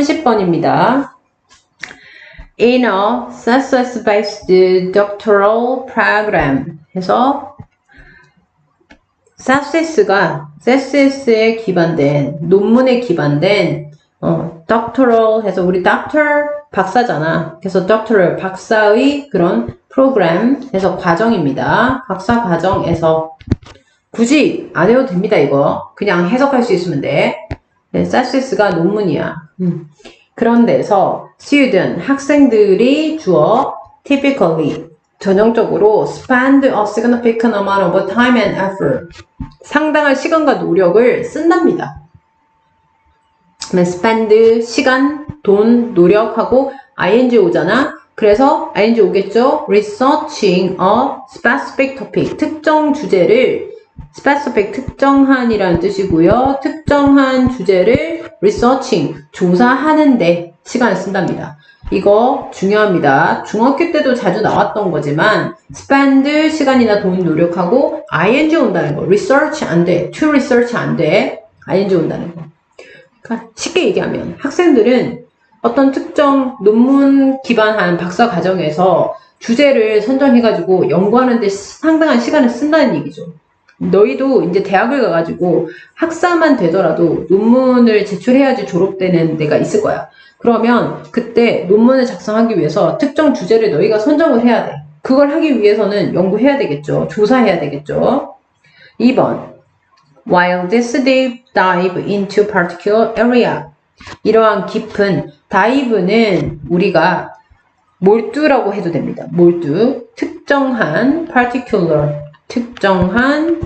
30번입니다. In a success-based doctoral program 해서 success에 기반된 논문에 기반된 doctoral 해서 우리 doctor 박사잖아. 그래서 doctoral 박사의 그런 프로그램 해서 과정입니다. 박사 과정에서 굳이 안 해도 됩니다. 이거 그냥 해석할 수 있으면 돼. 네, success가 논문이야. 그런 데서 student 학생들이 주어 typically 전형적으로 spend a significant amount of time and effort 상당한 시간과 노력을 쓴답니다. spend 시간, 돈, 노력하고 ing 오잖아. 그래서 ing 오겠죠. researching a specific topic 특정 주제를 specific 특정한이라는 뜻이고요. 특정한 주제를 researching 조사하는데 시간을 쓴답니다. 이거 중요합니다. 중학교 때도 자주 나왔던 거지만 spend 시간이나 돈 노력하고 ing 온다는 거. research 안 돼. to research 안 돼. ing 온다는 거. 그러니까 쉽게 얘기하면 학생들은 어떤 특정 논문 기반한 박사 과정에서 주제를 선정해가지고 연구하는데 상당한 시간을 쓴다는 얘기죠. 너희도 이제 대학을 가가지고 학사만 되더라도 논문을 제출해야지 졸업되는 데가 있을 거야. 그러면 그때 논문을 작성하기 위해서 특정 주제를 너희가 선정을 해야 돼. 그걸 하기 위해서는 연구해야 되겠죠. 조사해야 되겠죠. 2번 While this deep dive into particular area 이러한 깊은 다이브는 우리가 몰두라고 해도 됩니다. 몰두 특정한 particular 특정한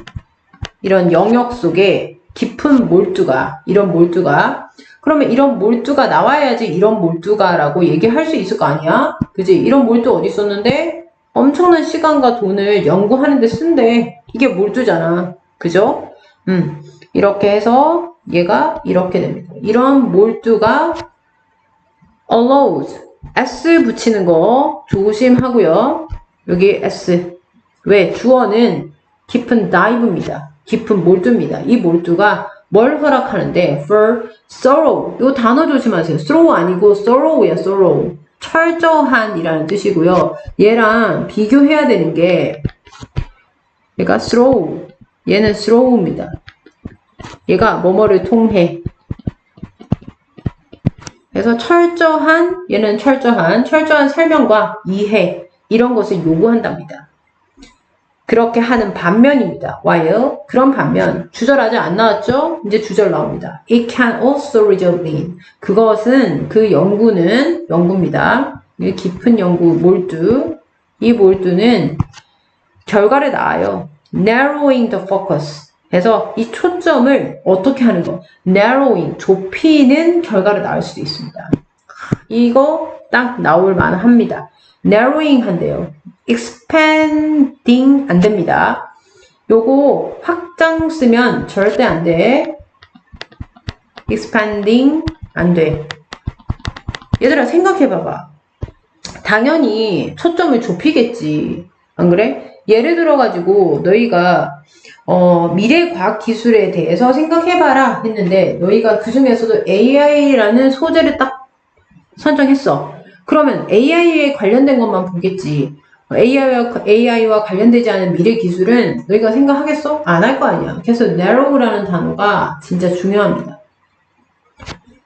이런 영역 속에 깊은 몰두가 이런 몰두가 그러면 이런 몰두가 나와야지 이런 몰두가라고 얘기할 수 있을 거 아니야? 그지? 이런 몰두 어디 있었는데 엄청난 시간과 돈을 연구하는 데 쓴대. 이게 몰두잖아. 그죠? 이렇게 해서 얘가 이렇게 됩니다. 이런 몰두가 allows s 붙이는 거 조심하고요. 여기 s 왜? 주어는 깊은 dive입니다. 깊은 몰두입니다. 이 몰두가 뭘 허락하는데 for thorough 이 단어 조심하세요. thorough 아니고 thorough야 thorough 철저한이라는 뜻이고요. 얘랑 비교해야 되는 게 얘가 thorough 얘는 thorough입니다. 얘가 뭐뭐를 통해 그래서 철저한 얘는 철저한 설명과 이해 이런 것을 요구한답니다. 그렇게 하는 반면입니다. while 그런 반면 주절 아직 안 나왔죠? 이제 주절 나옵니다. It can also result in 그것은 그 연구입니다. 깊은 연구 몰두 이 몰두는 결과를 낳아요. narrowing the focus 그래서 이 초점을 어떻게 하는 거 narrowing 좁히는 결과를 낳을 수도 있습니다. 이거 딱 나올 만합니다. narrowing 한대요. expanding 안 됩니다. 요거 확장 쓰면 절대 안 돼. expanding 안 돼. 얘들아 생각해봐봐. 당연히 초점을 좁히겠지. 안 그래? 예를 들어가지고 너희가 미래 과학 기술에 대해서 생각해봐라 했는데 너희가 그 중에서도 AI라는 소재를 딱 선정했어. 그러면 AI에 관련된 것만 보겠지. AI와 관련되지 않은 미래 기술은 너희가 생각하겠어? 안 할 거 아니야. 그래서 narrow라는 단어가 진짜 중요합니다.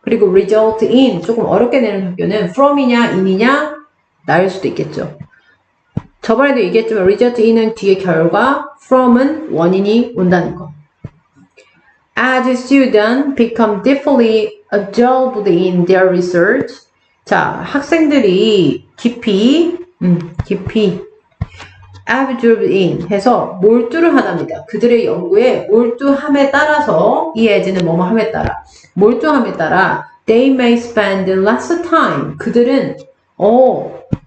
그리고 result in 조금 어렵게 내는 학교는 from이냐 in이냐 나일 수도 있겠죠. 저번에도 얘기했지만 result in은 뒤에 결과, from은 원인이 온다는 거. As students become deeply absorbed in their research 자, 학생들이 깊이 absorbed in 해서 몰두를 하답니다. 그들의 연구에 몰두함에 따라서 이 as는 뭐뭐함에 따라 몰두함에 따라 they may spend less time 그들은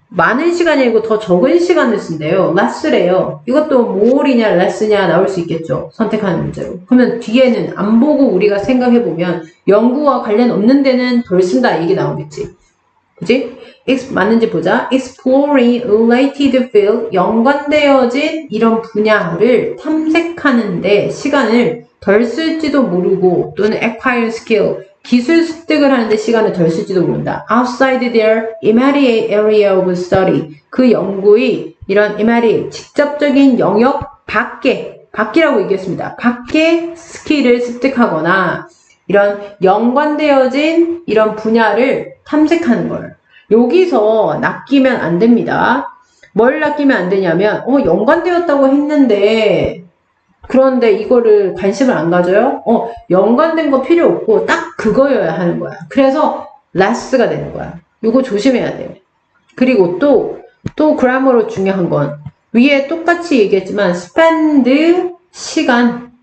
많은 시간이 아니고 더 적은 시간을 쓴대요. less래요. 이것도 more이냐 less냐 나올 수 있겠죠. 선택하는 문제로. 그러면 뒤에는 안 보고 우리가 생각해보면 연구와 관련 없는 데는 덜 쓴다 이게 나오겠지. 그치? 맞는지 보자. exploring related field 연관되어진 이런 분야를 탐색하는데 시간을 덜 쓸지도 모르고 또는 acquire skill 기술 습득을 하는데 시간을 덜 쓸지도 모른다. Outside their immediate area of study. 그 연구의 이런 immediate, 직접적인 영역 밖이라고 얘기했습니다. 밖에 스킬을 습득하거나 이런 연관되어진 이런 분야를 탐색하는 걸. 여기서 낚이면 안 됩니다. 뭘 낚이면 안 되냐면, 연관되었다고 했는데, 그런데 이거를 관심을 안 가져요? 연관된 거 필요 없고 딱 그거여야 하는 거야. 그래서 less가 되는 거야. 이거 조심해야 돼. 그리고 또 그라머로 중요한 건 위에 똑같이 얘기했지만 spend 시간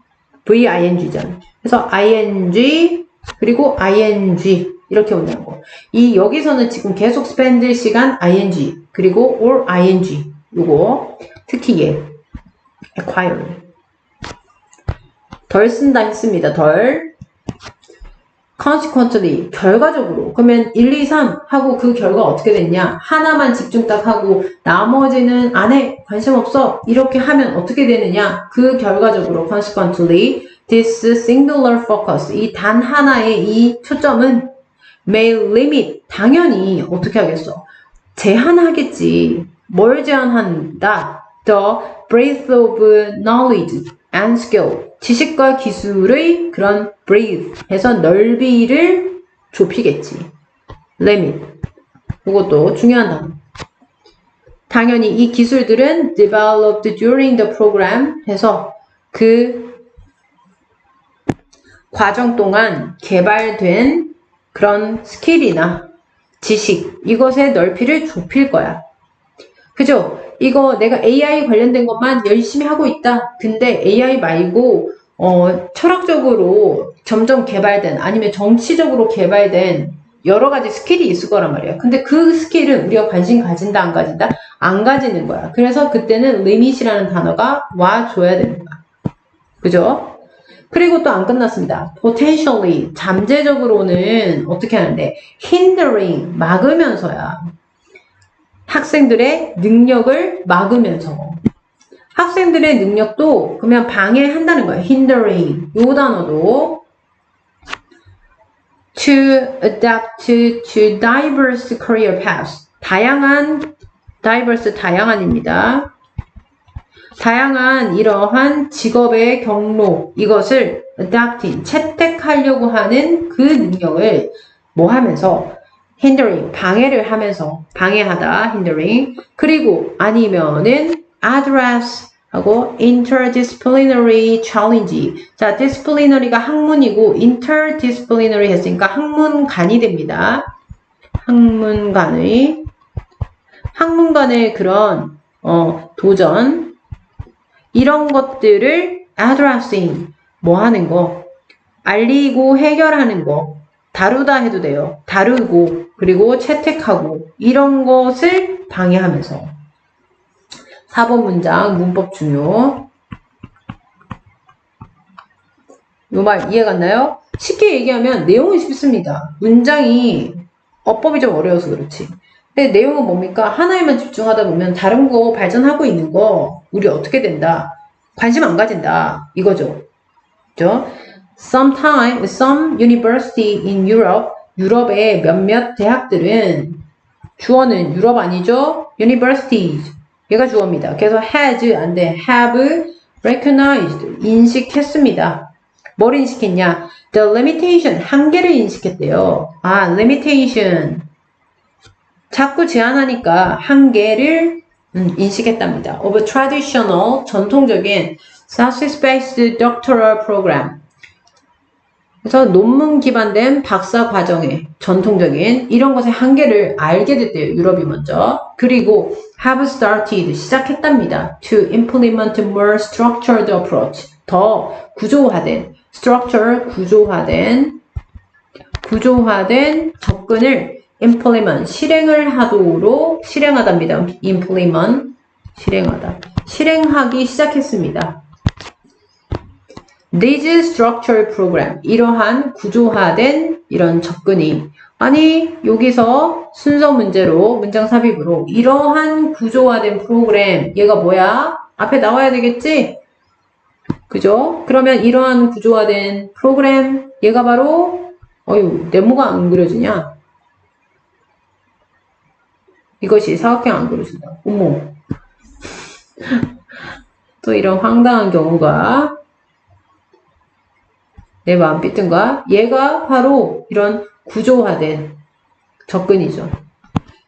VING잖아. 그래서 ing 그리고 ing 이렇게 온다는 거. 여기서는 지금 계속 spend 시간 ing 그리고 or ing 요거 특히 얘 acquire 덜 쓴다 했습니다. 덜. consequently, 결과적으로. 그러면 1, 2, 3 하고 그 결과 어떻게 됐냐? 하나만 집중 딱 하고 나머지는 안 해. 관심 없어. 이렇게 하면 어떻게 되느냐? 그 결과적으로 consequently, this singular focus, 이 단 하나의 이 초점은 may limit, 당연히 어떻게 하겠어? 제한하겠지. 뭘 제한한다? The breadth of knowledge and skill. 지식과 기술의 그런 breadth 해서 넓이를 좁히겠지. limit. 이것도 중요한 단어. 당연히 이 기술들은 developed during the program 해서 그 과정 동안 개발된 그런 스킬이나 지식, 이것의 넓이를 좁힐 거야. 그죠? 이거 내가 AI 관련된 것만 열심히 하고 있다. 근데 AI 말고 철학적으로 점점 개발된 아니면 정치적으로 개발된 여러 가지 스킬이 있을 거란 말이야. 근데 그 스킬은 우리가 관심 가진다 안 가진다? 안 가지는 거야. 그래서 그때는 limit이라는 단어가 와줘야 되는 거야. 그죠? 그리고 또 안 끝났습니다. potentially 잠재적으로는 어떻게 하는데 hindering 막으면서야. 학생들의 능력을 막으면서. 학생들의 능력도 그러면 방해한다는 거예요. hindering. 요 단어도 to adapt to diverse career paths. 다양한입니다. 다양한 이러한 직업의 경로, 이것을 adapting, 채택하려고 하는 그 능력을 뭐 하면서 hindering, 방해를 하면서, 방해하다, hindering. 그리고 아니면은 address 하고 interdisciplinary challenge. 자, disciplinary가 학문이고 interdisciplinary 했으니까 학문간이 됩니다. 학문간의 그런 도전, 이런 것들을 addressing, 뭐 하는 거, 알리고 해결하는 거, 다루다 해도 돼요. 다루고, 그리고 채택하고, 이런 것을 방해하면서. 4번 문장, 문법 중요. 요 말 이해 갔나요? 쉽게 얘기하면 내용은 쉽습니다. 문장이 어법이 좀 어려워서 그렇지. 근데 내용은 뭡니까? 하나에만 집중하다 보면 다른 거 발전하고 있는 거 우리 어떻게 된다? 관심 안 가진다. 이거죠. 그죠? Some university in Europe, 유럽의 몇몇 대학들은 주어는 유럽 아니죠? universities. 얘가 주어입니다. 그래서 has 안 돼. have recognized. 인식했습니다. 뭘 인식했냐? The limitation. 한계를 인식했대요. limitation. 자꾸 제한하니까 한계를 인식했답니다. Of traditional, 전통적인 thesis-based doctoral program. 그래서 논문 기반된 박사 과정의 전통적인 이런 것의 한계를 알게 됐대요. 유럽이 먼저. 그리고 have started, 시작했답니다. To implement more structured approach. 더 구조화된, structure, 구조화된 접근을 implement, 실행하답니다. implement, 실행하기 시작했습니다. This structured program, 이러한 구조화된 이런 접근이, 아니 여기서 순서 문제로 문장 삽입으로 이러한 구조화된 프로그램, 얘가 뭐야? 앞에 나와야 되겠지? 그죠? 그러면 이러한 구조화된 프로그램, 얘가 바로 어휴, 네모가 안 그려지냐? 이것이 사각형 안 그려진다. 어머. 또 이런 황당한 경우가 내 마음 삐뜬가? 얘가 바로 이런 구조화된 접근이죠.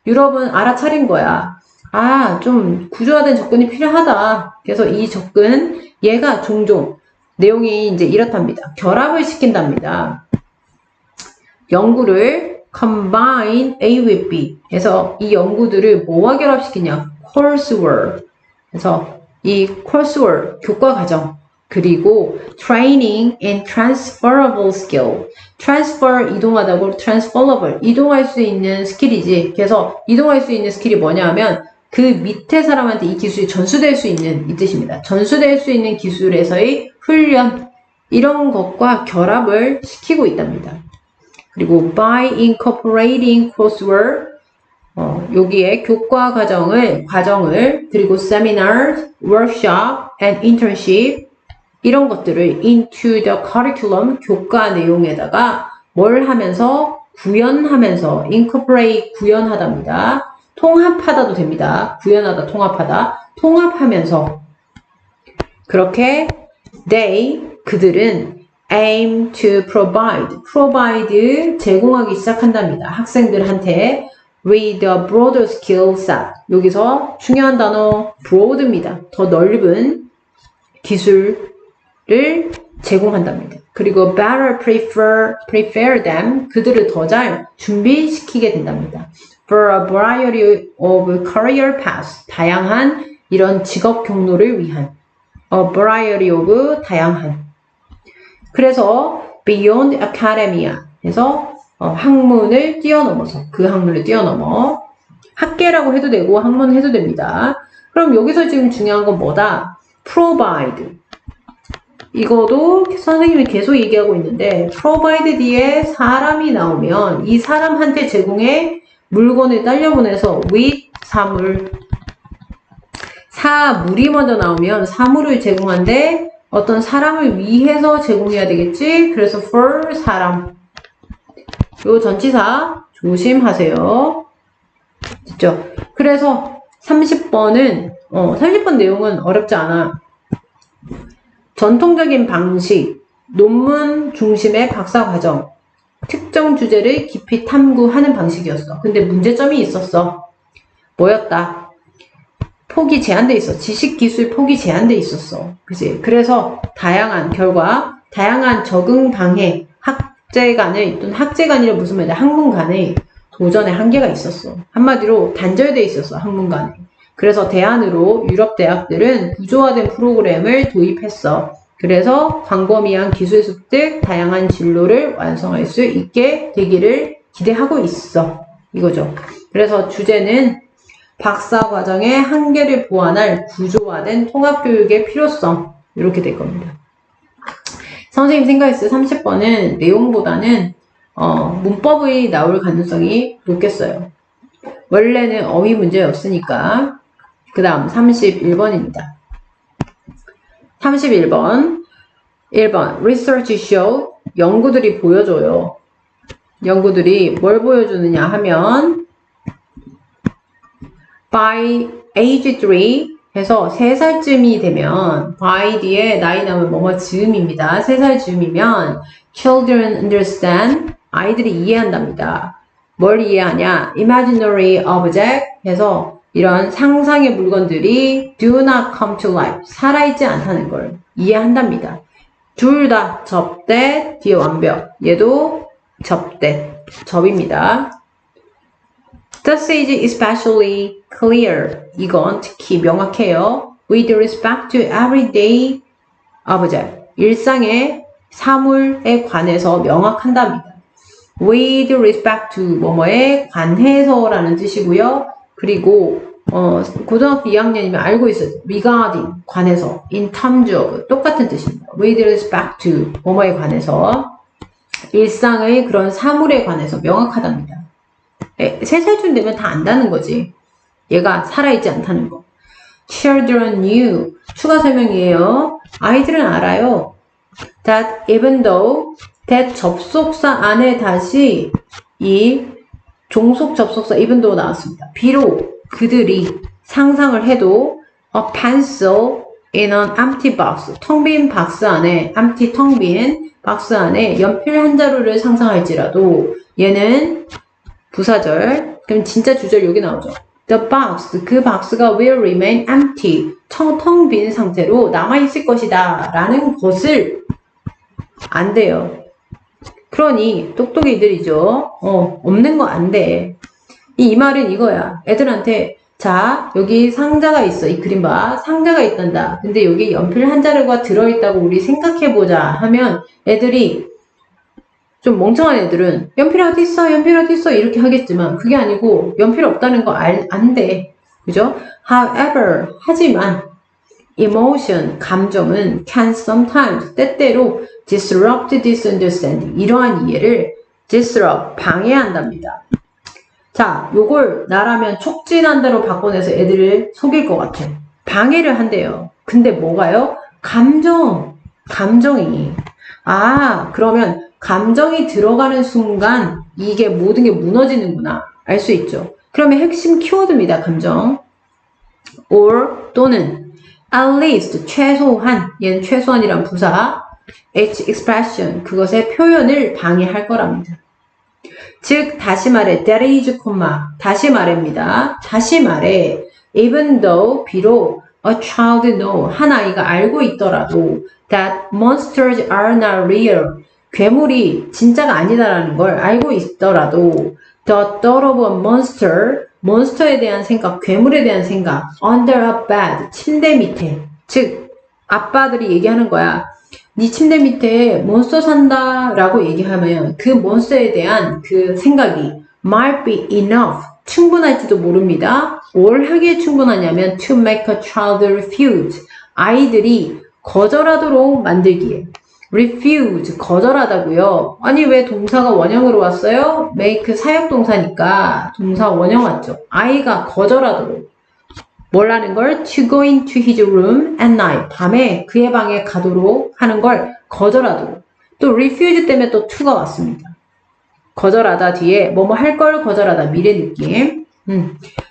유럽은 알아차린 거야. 아, 좀 구조화된 접근이 필요하다. 그래서 이 접근, 얘가 종종 내용이 이제 이렇답니다. 결합을 시킨답니다. 연구를 combine A with B. 그래서 이 연구들을 뭐와 결합시키냐? coursework. 그래서 이 coursework, 교과 과정. 그리고 training and transferable skill. transfer, 이동하다고 transferable, 이동할 수 있는 스킬이지. 그래서 이동할 수 있는 스킬이 뭐냐 하면 그 밑에 사람한테 이 기술이 전수될 수 있는 이 뜻입니다. 전수될 수 있는 기술에서의 훈련, 이런 것과 결합을 시키고 있답니다. 그리고 by incorporating coursework, 여기에 교과 과정을 그리고 seminar, workshop, and internship, 이런 것들을 into the curriculum, 교과 내용에다가 뭘 하면서? 구현하면서, incorporate, 구현하답니다. 통합하다도 됩니다. 구현하다, 통합하다. 통합하면서. 그렇게 그들은 aim to provide, 제공하기 시작한답니다. 학생들한테 with a broader skill set. 여기서 중요한 단어 broad입니다. 더 넓은 기술을 제공한답니다. 그리고 better prepare them. 그들을 더 잘 준비시키게 된답니다. For a variety of career paths. 다양한 이런 직업 경로를 위한. A variety of 다양한. 그래서 beyond academia. 그래서 학문을 뛰어넘어서, 그 학문을 뛰어넘어 학계라고 해도 되고 학문 해도 됩니다. 그럼 여기서 지금 중요한 건 뭐다? provide. 이거도 선생님이 계속 얘기하고 있는데 provide 뒤에 사람이 나오면 이 사람한테 제공해 물건을 딸려보내서 with 사물이 먼저 나오면 사물을 제공한데 어떤 사람을 위해서 제공해야 되겠지? 그래서 for 사람. 요 전치사 조심하세요. 됐죠? 그래서 30번은 30번 내용은 어렵지 않아. 전통적인 방식, 논문 중심의 박사 과정, 특정 주제를 깊이 탐구하는 방식이었어. 근데 문제점이 있었어. 뭐였다? 폭이 제한돼 있어. 지식 기술 폭이 제한돼 있었어. 그치? 그래서 다양한 적응 방해, 학제 간이라 무슨 말이야? 학문 간의 도전의 한계가 있었어. 한마디로 단절돼 있었어. 학문 간에. 그래서 대안으로 유럽 대학들은 구조화된 프로그램을 도입했어. 그래서 광범위한 기술 습득, 다양한 진로를 완성할 수 있게 되기를 기대하고 있어. 이거죠. 그래서 주제는 박사 과정의 한계를 보완할 구조화된 통합교육의 필요성. 이렇게 될 겁니다. 선생님 생각했을 때 30번은 내용보다는 문법이 나올 가능성이 높겠어요. 원래는 어휘 문제였으니까. 그 다음 31번입니다. 31번 1번 Research show. 연구들이 보여줘요. 연구들이 뭘 보여주느냐 하면 by age 3 해서 3살쯤이 되면 by 뒤에 나이 나오면 뭐뭐 즈음입니다. 3살 즈음이면 children understand. 아이들이 이해한답니다. 뭘 이해하냐? imaginary object 해서 이런 상상의 물건들이 do not come to life. 살아있지 않다는 걸 이해한답니다. 둘 다 접대, 뒤에 완벽. 얘도 접대, 접입니다. This is especially clear. 이건 특히 명확해요. With respect to everyday object. 일상의 사물에 관해서 명확한답니다. With respect to 뭐뭐에 관해서라는 뜻이고요. 그리고 고등학교 2학년이면 알고 있어요. regarding 관해서, in terms of 똑같은 뜻입니다. With respect to 뭐뭐에 관해서 일상의 그런 사물에 관해서 명확하답니다. 3살쯤 되면 다 안다는 거지. 얘가 살아있지 않다는 거. Children knew. 추가 설명이에요. 아이들은 알아요. That even though that 접속사 안에 다시 이 종속 접속사 even though 나왔습니다. 비록 그들이 상상을 해도 a pencil in an empty box, 텅 빈 박스 안에, empty 텅 빈 박스 안에 연필 한 자루를 상상할지라도 얘는 부사절, 그럼 진짜 주절 여기 나오죠. The box, 그 박스가 will remain empty, 텅 빈 상태로 남아있을 것이다 라는 것을 안 돼요. 그러니 똑똑이들이죠. 없는 거 안 돼. 이 말은 이거야. 애들한테 자 여기 상자가 있어. 이 그림 봐. 상자가 있단다. 근데 여기 연필 한 자루가 들어있다고 우리 생각해보자 하면 애들이 좀 멍청한 애들은 연필 어디 있어? 연필 어디 있어? 이렇게 하겠지만 그게 아니고 연필 없다는 거 안 돼. 그죠? However, 하지만 emotion, 감정은 can sometimes, 때때로 disrupt this understanding, 이러한 이해를 disrupt, 방해한답니다. 자, 요걸 나라면 촉진한다로 바꿔내서 애들을 속일 것 같아. 방해를 한대요. 근데 뭐가요? 감정이. 그러면 감정이 들어가는 순간 이게 모든 게 무너지는구나. 알 수 있죠. 그러면 핵심 키워드입니다. 감정. or 또는 at least 최소한, 얘는 최소한이란 부사, its expression, 그것의 표현을 방해할 거랍니다. 즉 다시 말해 that is, 다시 말입니다. 다시 말해 even though, 비록 a child know, 한 아이가 알고 있더라도 that monsters are not real, 괴물이 진짜가 아니다라는 걸 알고 있더라도 the thought of a monster, 몬스터에 대한 생각, 괴물에 대한 생각 under a bed, 침대 밑에, 즉 아빠들이 얘기하는 거야. 네 침대 밑에 몬스터 산다 라고 얘기하면 그 몬스터에 대한 그 생각이 might be enough, 충분할지도 모릅니다. 뭘 하기에 충분하냐면 to make a child refuse, 아이들이 거절하도록 만들기에. refuse, 거절하다고요. 아니 왜 동사가 원형으로 왔어요? make 사역동사니까 동사 원형 왔죠. 아이가 거절하도록. 뭘 하는 걸? to go into his room at night, 밤에 그의 방에 가도록 하는 걸 거절하도록. 또 refuse 때문에 또 to가 왔습니다. 거절하다 뒤에 뭐뭐 할 걸 거절하다, 미래 느낌.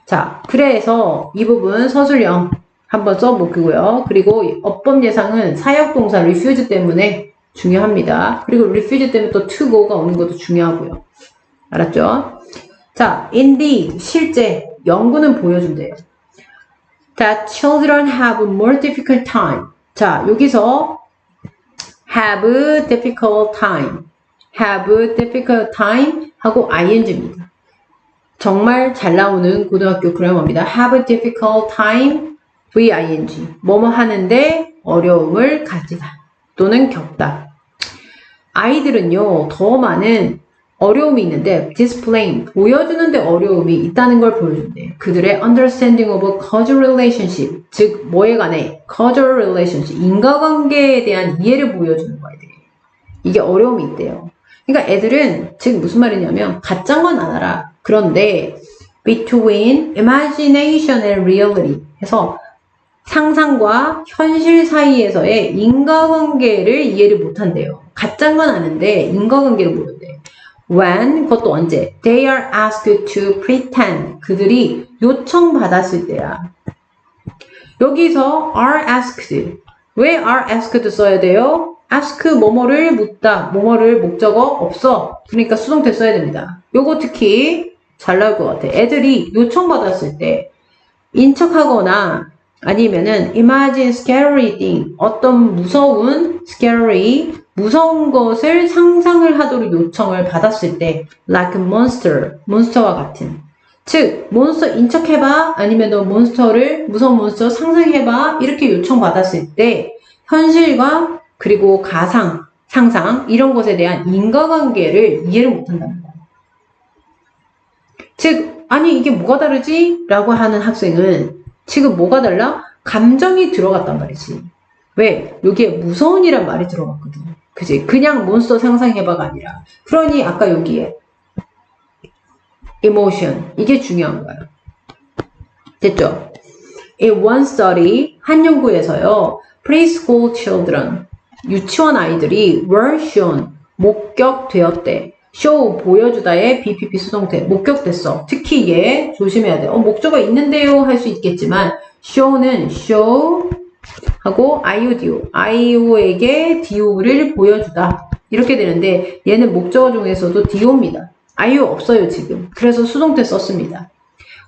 자, 그래서 이 부분 서술형 한번 써보고요. 그리고 어법 예상은 사역동사 refuse 때문에 중요합니다. 그리고 refuse 때문에 또 to go가 오는 것도 중요하고요. 알았죠? 자, indeed, 실제 연구는 보여준대요. That children have more difficult time. 자, 여기서 have difficult time 하고 ing입니다. 정말 잘 나오는 고등학교 그래머입니다. have difficult time VING. 뭐뭐 하는데 어려움을 가지다 또는 겪다. 아이들은요 더 많은 어려움이 있는데 display, 보여주는데 어려움이 있다는 걸 보여준대. 그들의 understanding of causal relationship, 즉 뭐에 관해 causal relationship, 인과관계에 대한 이해를 보여주는 거야. 애들이. 이게 어려움이 있대요. 그러니까 애들은 즉 무슨 말이냐면 가짜인 건 안 알아. 그런데 between imagination and reality 해서 상상과 현실 사이에서의 인과관계를 이해를 못한대요. 가짜인 건 아는데 인과관계를 모른대. When, 그것도 언제? They are asked to pretend. 그들이 요청받았을 때야. 여기서 are asked. 왜 are asked 써야 돼요? ask 뭐뭐를 묻다. 뭐뭐를 목적어 없어. 그러니까 수동태 써야 됩니다. 요거 특히 잘 나올 것 같아. 애들이 요청받았을 때 인척하거나 아니면은 imagine scary thing, 어떤 무서운 scary, 무서운 것을 상상을 하도록 요청을 받았을 때 like a monster, 몬스터와 같은. 즉 몬스터 인척해봐, 아니면 너 몬스터를, 무서운 몬스터 상상해봐, 이렇게 요청받았을 때 현실과 그리고 가상, 상상 이런 것에 대한 인과관계를 이해를 못한답니다. 즉 아니 이게 뭐가 다르지? 라고 하는 학생은 지금 뭐가 달라? 감정이 들어갔단 말이지. 왜? 여기에 무서운이란 말이 들어갔거든. 그지? 그냥 몬스터 상상해봐가 아니라. 그러니 아까 여기에 emotion, 이게 중요한 거야. 됐죠? In one study, 한 연구에서요, preschool children, 유치원 아이들이 were shown, 목격되었대. show 보여주다의 BPP 수동태 목격됐어. 특히 얘 조심해야 돼. 목적어 있는데요 할 수 있겠지만 show는 show 하고 IO에게 DO를 보여주다 이렇게 되는데 얘는 목적어 중에서도 DO입니다. IO 없어요 지금. 그래서 수동태 썼습니다.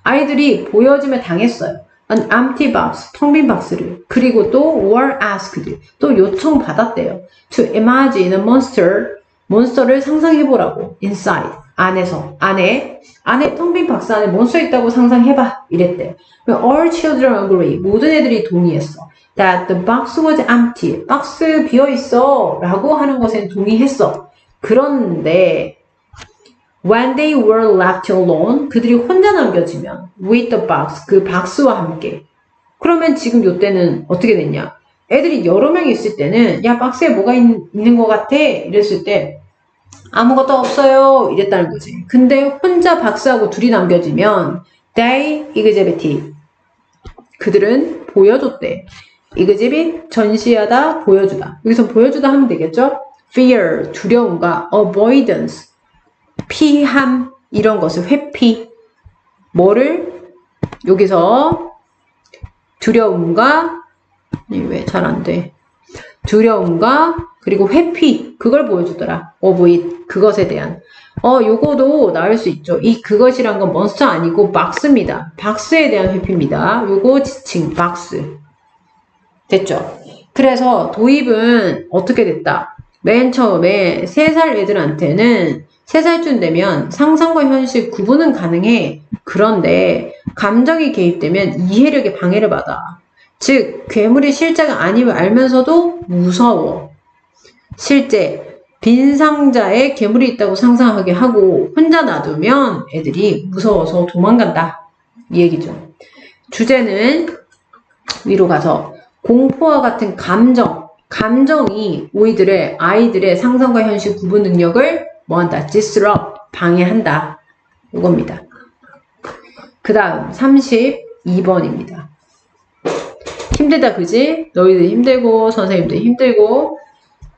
아이들이 보여짐에 당했어요. An empty box, 텅 빈 박스를. 그리고 또 were asked, 또 요청받았대요. To imagine a monster, 몬스터를 상상해보라고. inside, 안에서, 안에 텅 빈 박스 안에 몬스터 있다고 상상해봐. 이랬대. All children agree, 모든 애들이 동의했어. That the box was empty, 박스 비어있어 라고 하는 것엔 동의했어. 그런데 when they were left alone, 그들이 혼자 남겨지면 with the box, 그 박스와 함께. 그러면 지금 요때는 어떻게 됐냐? 애들이 여러 명이 있을 때는 야 박스에 뭐가 있는 것 같아? 이랬을 때 아무것도 없어요 이랬다는 거지. 근데 혼자 박스하고 둘이 남겨지면 they exhibited, 그들은 보여줬대. exhibit, 전시하다, 보여주다. 여기서 보여주다 하면 되겠죠? fear, 두려움과 avoidance, 피함, 이런 것을 회피. 뭐를? 여기서 두려움과 왜 잘 안 돼? 두려움과 그리고 회피, 그걸 보여주더라. avoid, 그것에 대한. 요거도 나올 수 있죠. 이 그것이란 건 몬스터 아니고 박스입니다. 박스에 대한 회피입니다. 요거 지칭, 박스. 됐죠? 그래서 도입은 어떻게 됐다? 맨 처음에 3살 애들한테는 3살쯤 되면 상상과 현실 구분은 가능해. 그런데 감정이 개입되면 이해력에 방해를 받아. 즉 괴물이 실제가 아님을 알면서도 무서워. 실제 빈 상자에 괴물이 있다고 상상하게 하고 혼자 놔두면 애들이 무서워서 도망간다. 이 얘기죠. 주제는 위로 가서 공포와 같은 감정이 아이들의 상상과 현실 구분 능력을 뭐한다? disrupt, 방해한다. 이겁니다. 그 다음 32번입니다. 힘들다 그지? 너희들 힘들고 선생님들 힘들고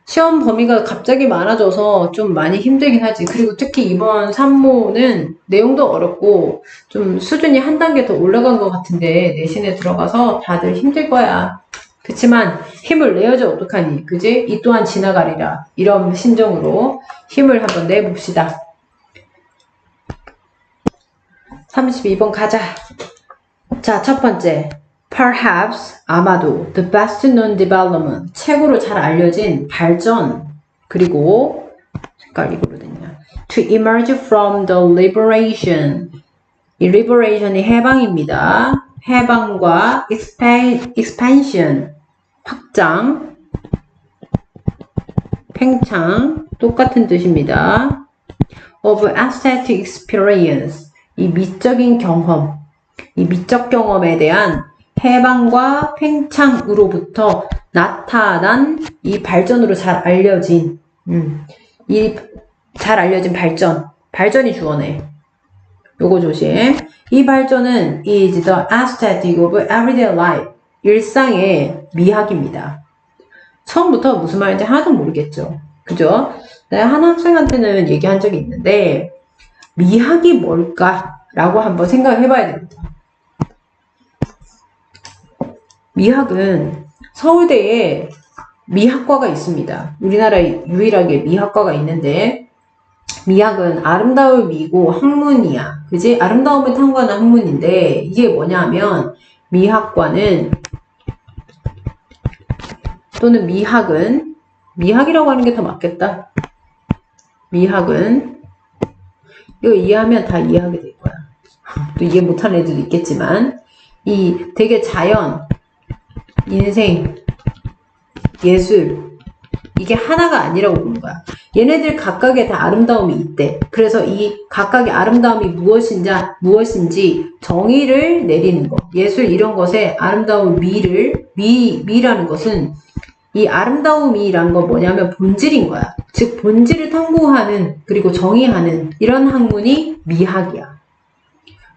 시험 범위가 갑자기 많아져서 좀 많이 힘들긴 하지. 그리고 특히 이번 3모는 내용도 어렵고 좀 수준이 한 단계 더 올라간 것 같은데 내신에 들어가서 다들 힘들 거야. 그치만 힘을 내야지 어떡하니, 그지? 이 또한 지나가리라. 이런 심정으로 힘을 한번 내봅시다. 32번 가자. 자, 첫 번째. Perhaps, 아마도, the best known development, 최고로 잘 알려진 발전, 그리고 색깔 이걸로 됐냐. To emerge from the liberation. 이 liberation이 해방입니다. 해방과 expansion, 확장, 팽창, 똑같은 뜻입니다. Of aesthetic experience, 이 미적인 경험, 이 미적 경험에 대한 해방과 팽창으로부터 나타난 이 발전으로 잘 알려진, 이 잘 알려진 발전이 주어네. 요거 조심. 이 발전은 is the aesthetic of everyday life, 일상의 미학입니다. 처음부터 무슨 말인지 하나도 모르겠죠. 그죠? 내가 한 학생한테는 얘기한 적이 있는데 미학이 뭘까라고 한번 생각을 해봐야 됩니다. 미학은 서울대에 미학과가 있습니다. 우리나라에 유일하게 미학과가 있는데 미학은 아름다울 미고 학문이야. 그지? 아름다움을 탐구하는 학문인데 이게 뭐냐 하면 미학과는 또는 미학이라고 하는 게 더 맞겠다. 미학은 이거 이해하면 다 이해하게 될 거야. 또 이해 못하는 애들도 있겠지만 이 되게 자연, 인생, 예술 이게 하나가 아니라고 보는 거야. 얘네들 각각의 다 아름다움이 있대. 그래서 이 각각의 아름다움이 무엇인지 정의를 내리는 거. 예술 이런 것에 아름다운 미라는 것은 이 아름다움이란 건 뭐냐면 본질인 거야. 즉 본질을 탐구하는 그리고 정의하는 이런 학문이 미학이야.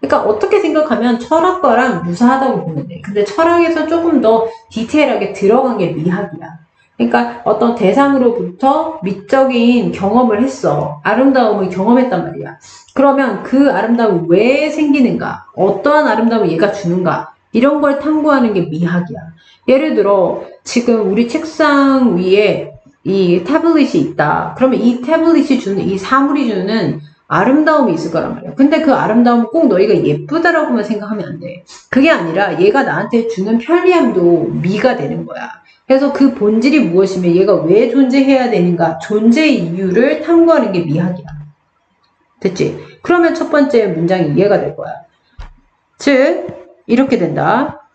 그러니까 어떻게 생각하면 철학과랑 유사하다고 보면 돼. 근데 철학에서 조금 더 디테일하게 들어간 게 미학이야. 그러니까 어떤 대상으로부터 미적인 경험을 했어. 아름다움을 경험했단 말이야. 그러면 그 아름다움이 왜 생기는가? 어떠한 아름다움을 얘가 주는가? 이런 걸 탐구하는 게 미학이야. 예를 들어 지금 우리 책상 위에 이 태블릿이 있다. 그러면 이 태블릿이 주는, 이 사물이 주는 아름다움이 있을 거란 말이야. 근데 그 아름다움은 꼭 너희가 예쁘다라고만 생각하면 안 돼. 그게 아니라 얘가 나한테 주는 편리함도 미가 되는 거야. 그래서 그 본질이 무엇이며 얘가 왜 존재해야 되는가, 존재의 이유를 탐구하는 게 미학이야. 됐지? 그러면 첫 번째 문장이 이해가 될 거야. 즉 이렇게 된다.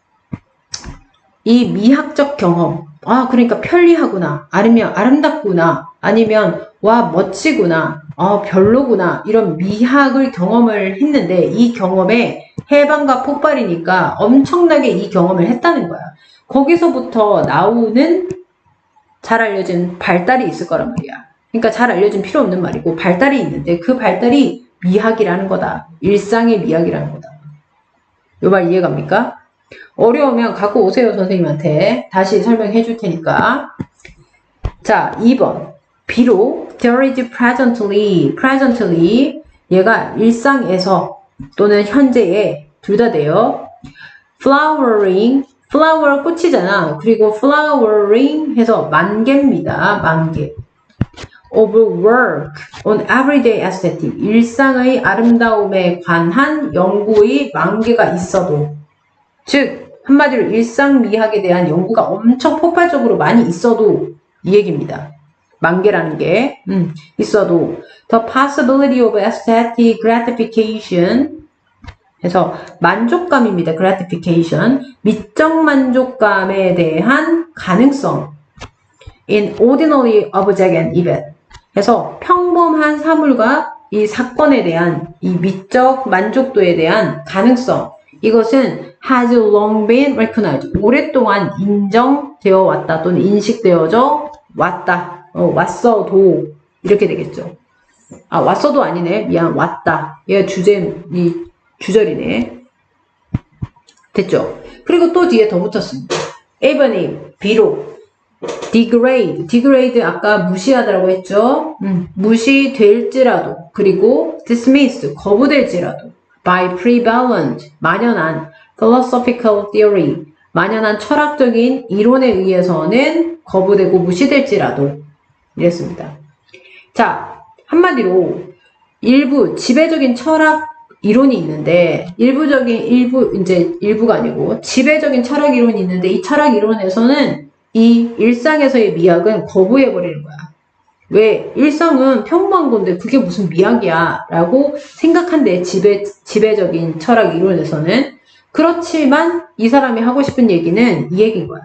이 미학적 경험, 아 그러니까 편리하구나, 아니면 아름답구나, 아니면 와 멋지구나, 별로구나, 이런 미학을 경험을 했는데 이 경험에 해방과 폭발이니까 엄청나게 이 경험을 했다는 거야. 거기서부터 나오는 잘 알려진 발달이 있을 거란 말이야. 그러니까 잘 알려진 필요 없는 말이고 발달이 있는데 그 발달이 미학이라는 거다. 일상의 미학이라는 거다. 요 말 이해갑니까? 어려우면 갖고 오세요. 선생님한테 다시 설명해 줄 테니까. 자, 2번. 비록 there is presently 얘가 일상에서 또는 현재에 둘 다 돼요. flowering, flower 꽃이잖아. 그리고 flowering 해서 만개입니다. 만개. of work on everyday aesthetic, 일상의 아름다움에 관한 연구의 만개가 있어도, 즉 한마디로 일상 미학에 대한 연구가 엄청 폭발적으로 많이 있어도 이 얘기입니다. 만개라는 게 있어도 the possibility of aesthetic gratification 해서 만족감입니다. gratification, 미적 만족감에 대한 가능성 in ordinary object and event, 그래서 평범한 사물과 이 사건에 대한 이 미적 만족도에 대한 가능성, 이것은 has long been recognized, 오랫동안 인정되어 왔다 또는 인식되어져 왔다. 왔어도 이렇게 되겠죠. 아, 왔어도 아니네. 미안, 왔다. 얘가 이 주절이네. 됐죠? 그리고 또 뒤에 더 붙었습니다. Even 비록 degrade 아까 무시하다라고 했죠. 무시될지라도, 그리고 dismissed 거부될지라도, by prevalent 만연한 philosophical theory 만연한 철학적인 이론에 의해서는 거부되고 무시될지라도, 이랬습니다. 자, 한마디로 일부 지배적인 철학 이론이 있는데, 일부가 아니고 지배적인 철학 이론이 있는데, 이 철학 이론에서는 이 일상에서의 미학은 거부해버리는 거야. 왜? 일상은 평범한 건데 그게 무슨 미학이야 라고 생각한대, 지배적인 철학 이론에서는. 그렇지만 이 사람이 하고 싶은 얘기는 이 얘기인 거야.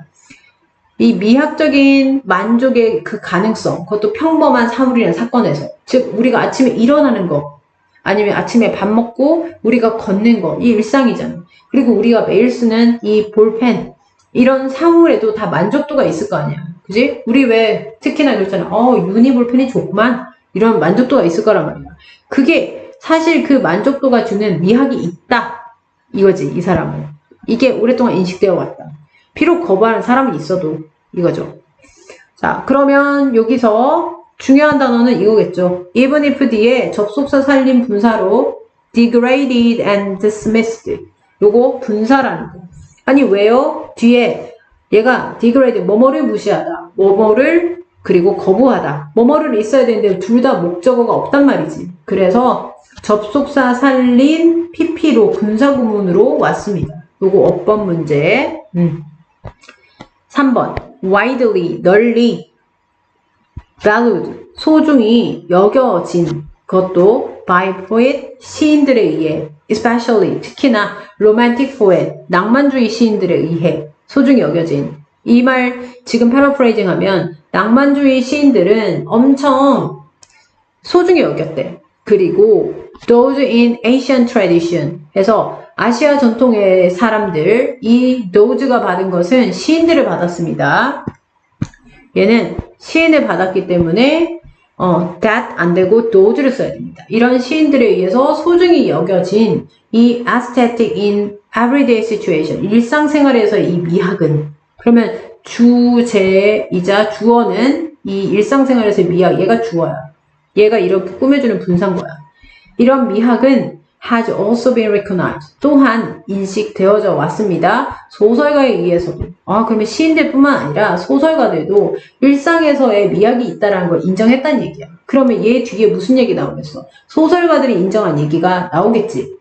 이 미학적인 만족의 그 가능성, 그것도 평범한 사물이나 사건에서, 즉 우리가 아침에 일어나는 거, 아니면 아침에 밥 먹고 우리가 걷는 거, 이 일상이잖아. 그리고 우리가 매일 쓰는 이 볼펜, 이런 사물에도 다 만족도가 있을 거 아니야. 그지? 우리 왜 특히나 그렇잖아. 유니 볼펜이 좋구만, 이런 만족도가 있을 거란 말이야. 그게 사실 그 만족도가 주는 미학이 있다 이거지. 이 사람은 이게 오랫동안 인식되어 왔다. 비록 거부하는 사람이 있어도, 이거죠. 자, 그러면 여기서 중요한 단어는 이거겠죠. even if 뒤에 접속사 살림 분사로 degraded and dismissed, 요거 분사라는 거. 아니 왜요? 뒤에 얘가 degrade, 뭐뭐를 무시하다, 뭐뭐를 그리고 거부하다, 뭐뭐를 있어야 되는데 둘 다 목적어가 없단 말이지. 그래서 접속사 살린 pp로 분사구문으로 왔습니다. 요거 어법 문제. 3번 widely, 널리, valued, 소중히 여겨진, 그것도 by poet, 시인들에 의해, especially, 특히나 romantic poet, 낭만주의 시인들에 의해 소중히 여겨진. 이 말 지금 패러프레이징 하면 낭만주의 시인들은 엄청 소중히 여겼대. 그리고 those in Asian tradition 해서 아시아 전통의 사람들, 이 those가 받은 것은 시인들을 받았습니다. 얘는 시인을 받았기 때문에 that 안 되고 those를 써야 됩니다. 이런 시인들에 의해서 소중히 여겨진 이 aesthetic in everyday situation, 일상생활에서 이 미학은, 그러면 주제이자 주어는 이 일상생활에서의 미학, 얘가 주어야. 얘가 이렇게 꾸며주는 분사인 거야. 이런 미학은 has also been recognized. 또한 인식되어져 왔습니다. 소설가에 의해서도. 그러면 시인들 뿐만 아니라 소설가들도 일상에서의 미학이 있다는 걸 인정했다는 얘기야. 그러면 얘 뒤에 무슨 얘기 나오겠어? 소설가들이 인정한 얘기가 나오겠지.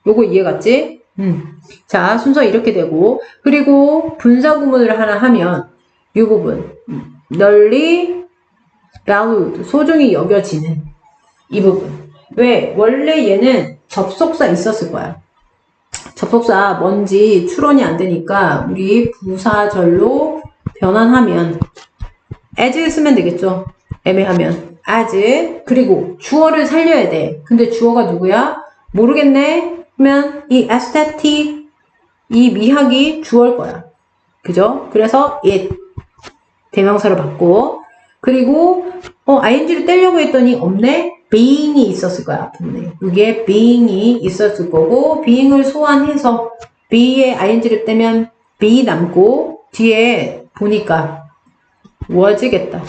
요거 이해 갔지? 자, 순서 이렇게 되고, 그리고 분사 구문을 하나 하면 이 부분 널리 valued, 소중히 여겨지는 이 부분. 왜? 원래 얘는 접속사 있었을 거야. 접속사 뭔지 추론이 안 되니까 우리 부사절로 변환하면 as 쓰면 되겠죠. 애매하면 as. 그리고 주어를 살려야 돼. 근데 주어가 누구야? 모르겠네. 그러면 이 aesthetic, 이 미학이 주어일 거야. 그죠? 그래서 it 대명사를 받고, 그리고 ing를 떼려고 했더니 없네. being이 있었을 거야. 앞부분에. 이게 being이 있었을 거고, being을 소환해서 be에 ing를 떼면 be 남고, 뒤에 보니까 was겠다.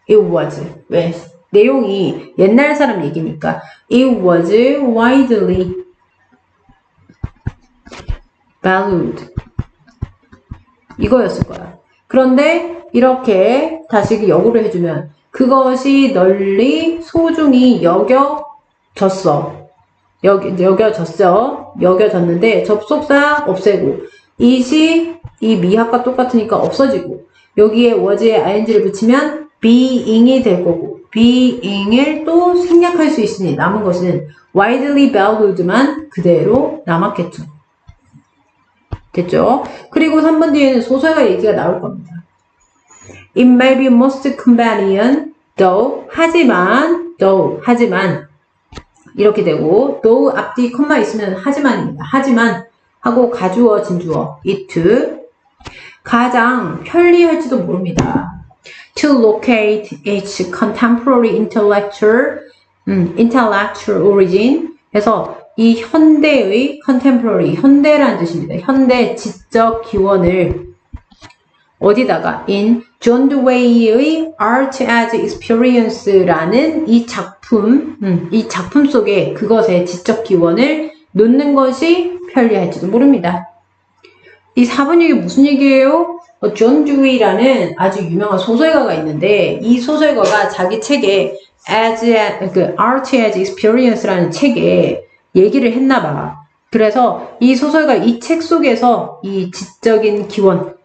it was. 왜? 내용이 옛날 사람 얘기니까 it was widely valued 이거였을 거야. 그런데 이렇게 다시 역으로 해주면 그것이 널리 소중히 여겨졌어. 여겨졌는데 접속사 없애고 it이 이 미학과 똑같으니까 없어지고 여기에 was에 ing를 붙이면 being이 될 거고 being을 또 생략할 수 있으니 남은 것은 widely valued만 그대로 남았겠죠. 됐죠? 그리고 3번 뒤에는 소설가 얘기가 나올 겁니다. It may be most convenient, 하지만 이렇게 되고 though 앞뒤 콤마 있으면 하지만입니다. 하지만 하고 가주어 진주어 it 가장 편리할지도 모릅니다. To locate its contemporary intellectual origin. 그래서 이 현대의 contemporary, 현대라는 뜻입니다. 현대 지적 기원을 어디다가 in John Dewey의 Art as Experience라는 이 작품 속에 그것의 지적 기원을 놓는 것이 편리할지도 모릅니다. 이 4번 얘기 무슨 얘기예요? 존 듀웨이라는 아주 유명한 소설가가 있는데 이 소설가가 자기 책에 Art as Experience라는 책에 얘기를 했나 봐. 그래서 이 소설가 이 책 속에서 이 지적인 기원,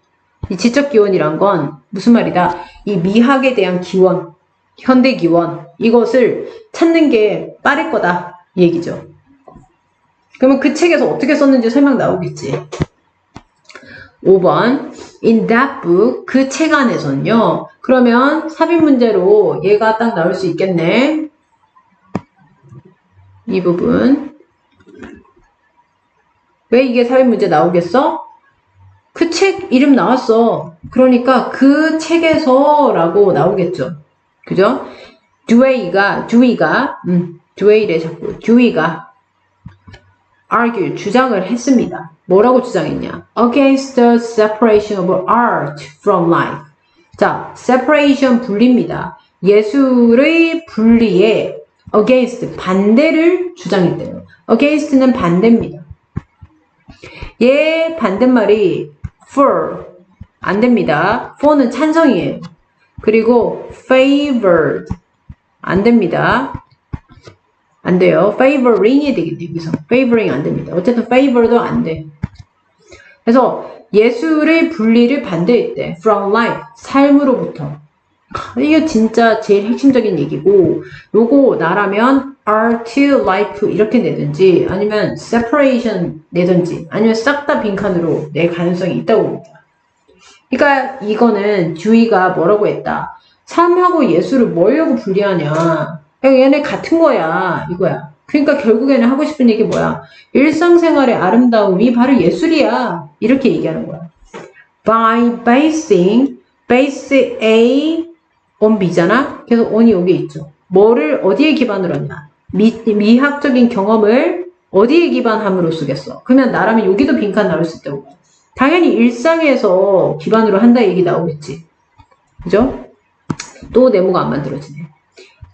이 지적 기원이란 건 무슨 말이다? 이 미학에 대한 기원, 현대 기원, 이것을 찾는 게 빠를 거다 이 얘기죠. 그러면 그 책에서 어떻게 썼는지 설명 나오겠지. 5번 In that book, 그 책 안에서는요. 그러면 삽입 문제로 얘가 딱 나올 수 있겠네. 이 부분. 왜 이게 삽입 문제 나오겠어? 그 책 이름 나왔어. 그러니까 그 책에서 라고 나오겠죠. 그죠? 듀웨이가 argue, 주장을 했습니다. 뭐라고 주장했냐? Against the separation of art from life. 자, separation 분리입니다. 예술의 분리에 against 반대를 주장했대요. against는 반대입니다. 얘 반대말이 for 안 됩니다. for는 찬성이에요. 그리고 favored 안 됩니다. 안 돼요. favoring이 되겠네, 여기서. favoring 안 됩니다. 어쨌든 favor도 안 돼. 그래서 예술의 분리를 반대했대. from life, 삶으로부터. 이게 진짜 제일 핵심적인 얘기고, 요거 나라면 art, life 이렇게 내든지, 아니면 separation 내든지, 아니면 싹 다 빈칸으로 낼 가능성이 있다고 봅니다. 그러니까 이거는 듀이가 뭐라고 했다. 삶하고 예술을 뭐려고 분리하냐. 얘네 같은 거야, 이거야. 그러니까 결국에는 하고 싶은 얘기 뭐야? 일상생활의 아름다움이 바로 예술이야. 이렇게 얘기하는 거야. By basing, base A on B잖아? 그래서 on이 여기 있죠. 뭐를 어디에 기반으로 하냐? 미학적인 경험을 어디에 기반함으로 쓰겠어? 그러면 나라면 여기도 빈칸 나올 수 있다고. 당연히 일상에서 기반으로 한다 얘기 나오겠지. 그죠? 또 네모가 안 만들어지네.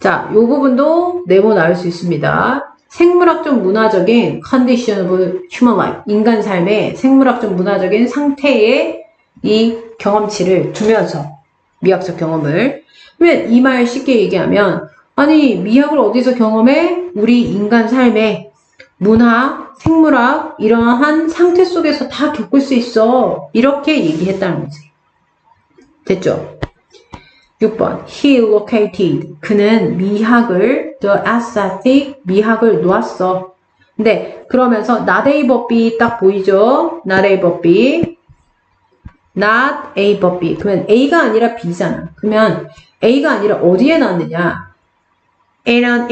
자, 요 부분도 네모 나올 수 있습니다. 생물학적 문화적인 condition of human life, 인간 삶의 생물학적 문화적인 상태의 이 경험치를 두면서 미학적 경험을. 그러면 이 말 쉽게 얘기하면 아니 미학을 어디서 경험해? 우리 인간 삶의 문화, 생물학 이러한 상태 속에서 다 겪을 수 있어. 이렇게 얘기했다는 거지. 됐죠? 6번 He located 그는 미학을 the aesthetic 미학을 놓았어. 근데 그러면서 not a but B 딱 보이죠? not a but B not A but B 그러면 A가 아니라 B잖아. 그러면 A가 아니라 어디에 놨느냐? in an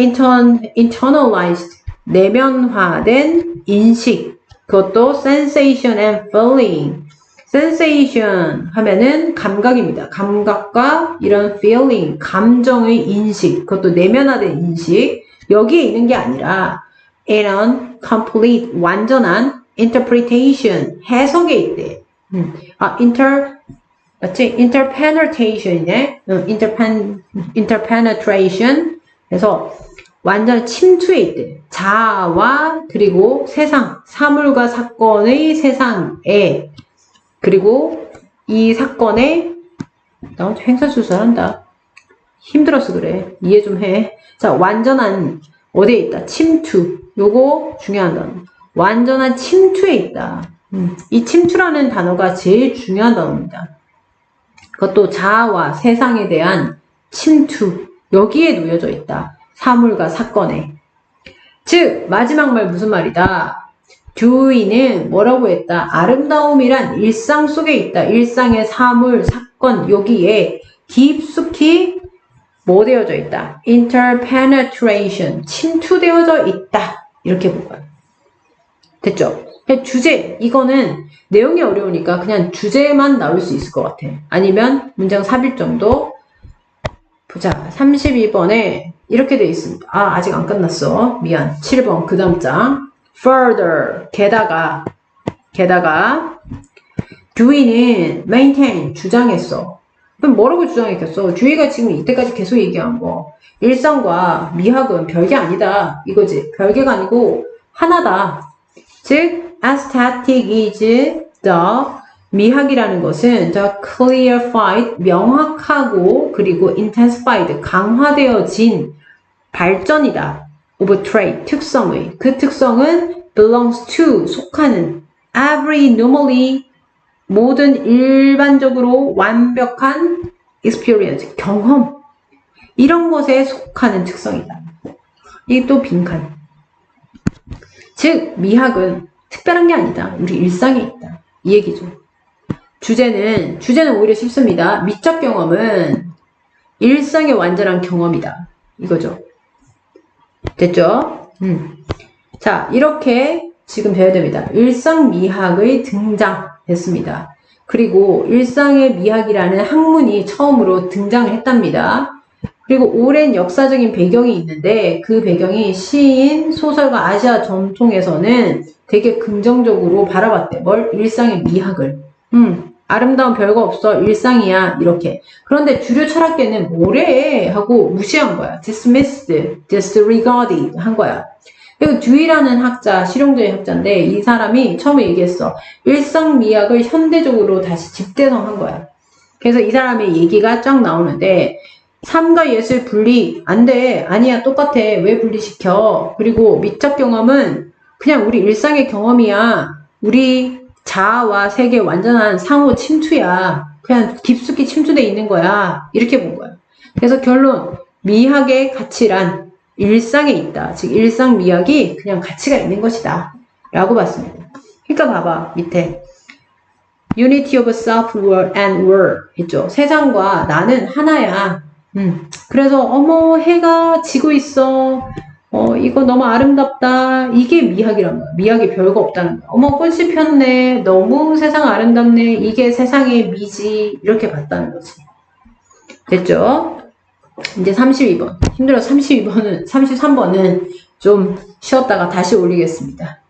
internalized 내면화된 인식 그것도 sensation and feeling sensation 하면은 감각입니다. 감각과 이런 feeling, 감정의 인식, 그것도 내면화된 인식, 여기에 있는 게 아니라 in an complete, 완전한 interpretation, 해석에 있대. 맞지? interpenetration이네. interpenetration. 그래서 완전 침투해 있대. 자아와 그리고 세상, 사물과 사건의 세상에 그리고 이 사건에 나 혼자 횡설수설한다. 힘들어서 그래. 이해 좀 해. 자, 완전한 어디에 있다? 침투. 요거 중요한 단어. 완전한 침투에 있다. 이 침투라는 단어가 제일 중요한 단어입니다. 그것도 자아와 세상에 대한 침투. 여기에 놓여져 있다. 사물과 사건에. 즉 마지막 말 무슨 말이다? 듀이는 뭐라고 했다? 아름다움이란 일상 속에 있다. 일상의 사물, 사건 여기에 깊숙이 뭐 되어져 있다? interpenetration, 침투되어져 있다. 이렇게 볼 거야. 됐죠? 주제, 이거는 내용이 어려우니까 그냥 주제만 나올 수 있을 것 같아. 아니면 문장 삽입 정도. 보자. 32번에 이렇게 돼 있습니다. 아, 아직 안 끝났어. 미안. 7번 그 다음 장. further, 게다가 듀이는 maintain, 주장했어. 그럼 뭐라고 주장했겠어? 듀이가 지금 이때까지 계속 얘기한 거 일상과 미학은 별개 아니다 이거지. 별개가 아니고 하나다. 즉 aesthetic is the 미학이라는 것은 the clarified, 명확하고 그리고 intensified, 강화되어진 발전이다. of trait, 특성의. 그 특성은 belongs to, 속하는 every normally, 모든 일반적으로 완벽한 experience, 경험. 이런 것에 속하는 특성이다. 이게 또 빈칸. 즉 미학은 특별한 게 아니다. 우리 일상에 있다. 이 얘기죠. 주제는 오히려 쉽습니다. 미적 경험은 일상의 완전한 경험이다. 이거죠. 됐죠? 자, 이렇게 지금 배워야 됩니다. 일상 미학의 등장 됐습니다. 그리고 일상의 미학이라는 학문이 처음으로 등장을 했답니다. 그리고 오랜 역사적인 배경이 있는데 그 배경이 시인, 소설가 아시아 전통에서는 되게 긍정적으로 바라봤대. 뭘? 일상의 미학을. 아름다운 별거 없어. 일상이야. 이렇게. 그런데 주류 철학계는 뭐래? 하고 무시한 거야. dismissed, disregarded 한 거야. 그리고 듀이라는 학자, 실용주의 학자인데 이 사람이 처음에 얘기했어. 일상미학을 현대적으로 다시 집대성한 거야. 그래서 이 사람의 얘기가 쫙 나오는데 삶과 예술 분리 안 돼. 아니야. 똑같아. 왜 분리시켜? 그리고 미적 경험은 그냥 우리 일상의 경험이야. 우리 자아와 세계 완전한 상호 침투야. 그냥 깊숙이 침투돼 있는 거야. 이렇게 본 거야. 그래서 결론, 미학의 가치란 일상에 있다. 즉 일상 미학이 그냥 가치가 있는 것이다. 라고 봤습니다. 그러니까 봐봐. 밑에 Unity of self and world 했죠. 세상과 나는 하나야. 그래서 어머 해가 지고 있어. 이거 너무 아름답다. 이게 미학이란 거야. 미학이 별거 없다는 거야. 어머 꽃이 폈네. 너무 세상 아름답네. 이게 세상의 미지. 이렇게 봤다는 거지. 됐죠? 이제 32번. 힘들어. 32번은 33번은 좀 쉬었다가 다시 올리겠습니다.